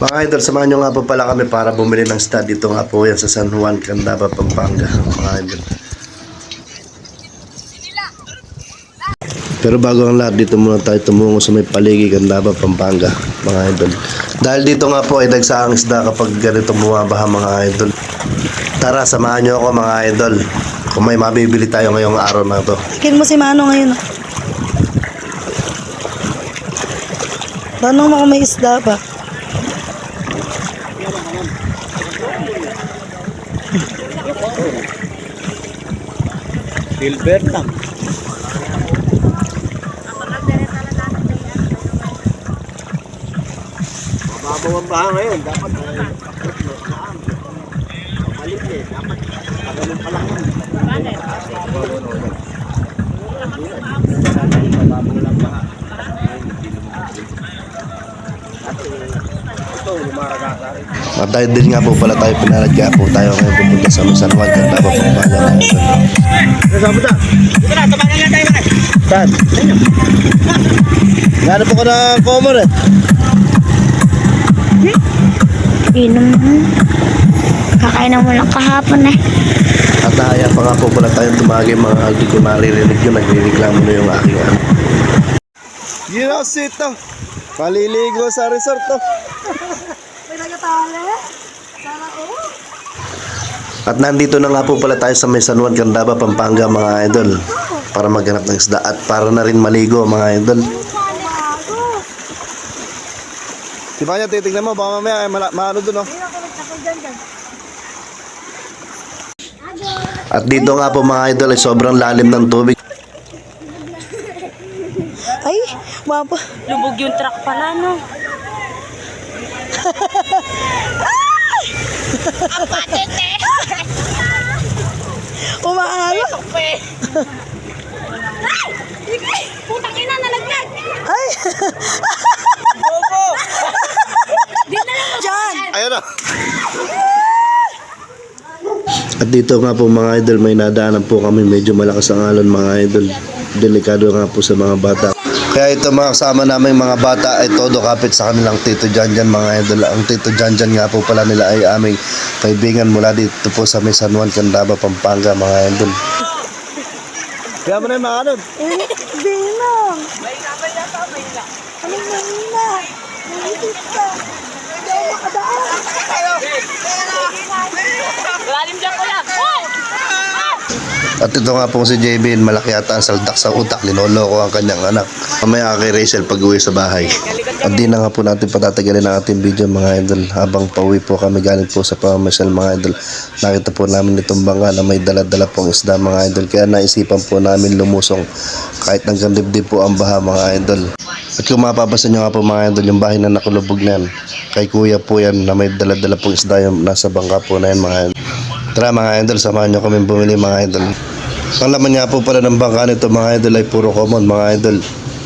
Mga idol, samahan nyo nga po pala kami para bumili ng stud. Dito nga po yan sa San Juan, Candaba, Pampanga. Mga idol. Pero bago ang lahat, dito muna tayo tumungo sa may paligi, Candaba, Pampanga. Mga idol. Dahil dito nga po ay dagsaang isda kapag ganito bumabaha, mga idol. Tara, samahan nyo ako mga idol. Kung may mabibili tayo ngayong araw na to. Ikin mo si Mano ngayon. Tanong mo kung may isda pa. Silver lang. Mababaw ang baha ngayon. Dapat maliit eh. Dapat ganun pa lang. Mababaw lang baha. Ito, lumaragasa rin. Dahil din nga po pala tayo pinaladya po tayo ngayon pupunta sa San Juan, Candaba, Pampanga. Kasama ta. Dito na, tabangan lang tayo. Saan? Gano'n po ka na common eh. Inom mo. Kakain mo lang kahapon eh. At nahaya pa nga po pala tayong tumagi mga hindi ko naririnig yun. Nagre-reklamo na yung aking ano. Yun ang sit to. Paliligo sa resort to. May nagatali? Sana At nandito na nga po pala tayo sa may San Juan, Candaba, Pampanga mga idol. Para maghanap ng isda at para na rin maligo mga idol. Diba niya titignan mo, baka mamaya ay maano dun oh. At dito nga po mga idol ay sobrang lalim ng tubig. Ay, mapa. Lubog yung truck pala, no? Umaalo. Putang ina, nalaglag! Ay. Diyan. Ayun na. At dito nga po mga idol may nadaanan po kami, medyo malakas ang alon mga idol. Delikado nga po sa mga bata. Kaya ito mga kasama namin mga bata ay todo kapit sa kanilang Tito Janjan mga idol. Ang Tito Janjan nga po pala nila ay aming kaibigan mula dito po sa may San Juan, Candaba, Pampanga mga idol. Kaya mo na yung mga ano. Binong. Anong mahina? Mahigit ka. Hindi ako makadaan. Lalim dyan ko lang! At ito nga po si JB, malaki ata ang saldak sa utak, linoloko ang kanyang anak. Mamaya kay Rachel pag uwi sa bahay. At di na nga po natin patatagalin ang ating video mga idol. Habang pauwi po kami galing po sa pamamasyal mga idol, nakita po namin itong bangka na may dala-dala pong isda mga idol. Kaya naisipan po namin lumusong kahit hanggang dibdib po ang baha mga idol. At kung mapapasan nyo nga po mga idol, yung bahay na nakulubog na yan, kay kuya po yan na may dala-dala pong isda yung nasa bangka po na yan mga idol. Tara mga idol, samahan nyo kami bumili mga idol. Ang laman nga po pala ng bangka nito mga idol ay puro common mga idol.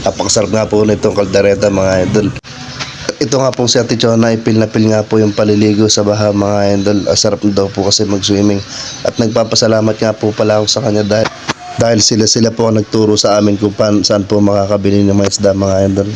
Napakasarap nga po nitong kaldereta mga idol. Ito nga po si Ate Chona ay pil na pil nga po yung paliligo sa baha mga idol. Asarap daw po kasi mag-swimming. At nagpapasalamat nga po pala ako sa kanya dahil sila po ang nagturo sa amin kung saan po makakabili ng mga isda mga idol.